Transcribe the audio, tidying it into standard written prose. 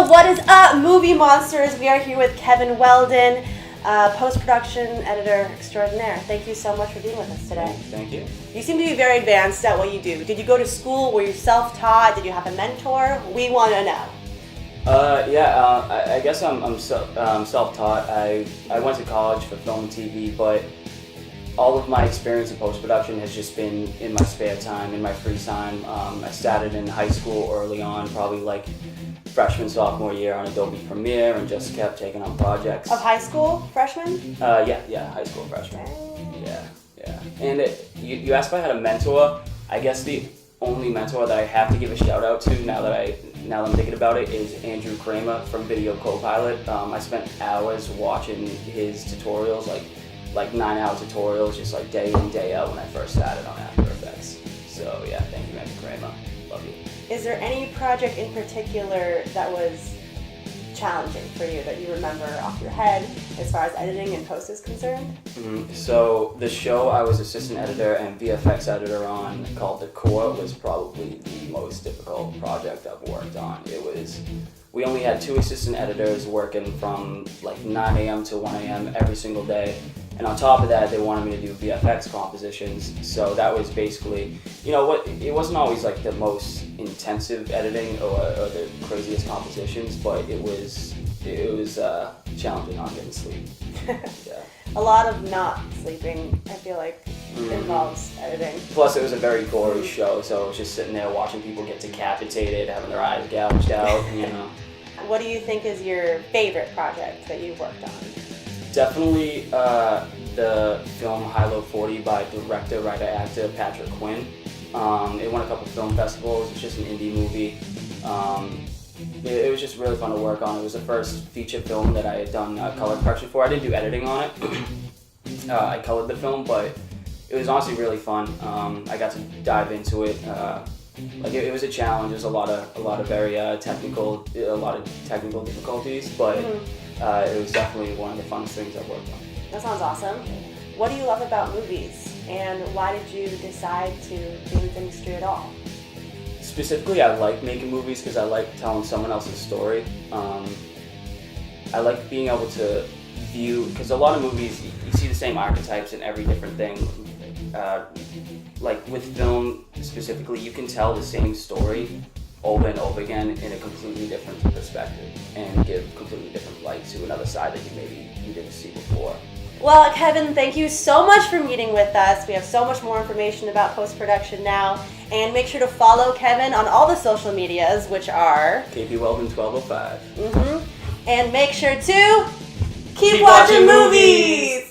What is up, movie monsters? We are here with Kevin Weldon, post-production editor extraordinaire. Thank you so much for being with us today. Thank you. You seem to be very advanced at what you do. Did you go to school? Were you self-taught? Did you have a mentor? We want to know. I guess I'm self-taught. I went to college for film and TV, but all of my experience in post-production has just been in my spare time, in my free time. I started in high school early on, probably like freshman, sophomore year on Adobe Premiere, and just kept taking on projects. Of high school? Freshman? High school freshman. Yeah. And you asked if I had a mentor. I guess the only mentor that I have to give a shout out to now that I'm thinking about it is Andrew Kramer from Video Copilot. I spent hours watching his tutorials, like 9-hour tutorials, just like day in, day out when I first started on After Effects. So yeah, thank you, Andrew Kramer. Love you. Is there any project in particular that was challenging for you that you remember off your head as far as editing and post is concerned? So the show I was assistant editor and VFX editor on, called The Core, was probably the most difficult project I've worked on. We only had 2 assistant editors working from like 9 a.m. to 1 a.m. every single day. And on top of that, they wanted me to do VFX compositions. So that was basically, it wasn't always like the most intensive editing or the craziest compositions, but it was challenging not getting sleep. Yeah. A lot of not sleeping, I feel like, involves editing. Plus, it was a very gory show, so it was just sitting there watching people get decapitated, having their eyes gouged out, What do you think is your favorite project that you've worked on? Definitely the film High-Low 40 by director, writer, actor Patrick Quinn. It won a couple film festivals. It's just an indie movie. It was just really fun to work on. It was the first feature film that I had done color correction for. I didn't do editing on it. I colored the film, but it was honestly really fun. I got to dive into it. It was a challenge. There's a lot of very technical difficulties, but it was definitely one of the funnest things I've worked on. That sounds awesome. What do you love about movies, and why did you decide to be in the industry at all? Specifically, I like making movies because I like telling someone else's story. I like being able to view, because a lot of movies, you see the same archetypes in every different thing. Like with film specifically, you can tell the same story over and over again in a completely different perspective and give completely different light to another side that you didn't see before. Well, Kevin, thank you so much for meeting with us. We have so much more information about post-production now. And make sure to follow Kevin on all the social medias, which are KP Weldon 1205. And make sure to keep watching movies.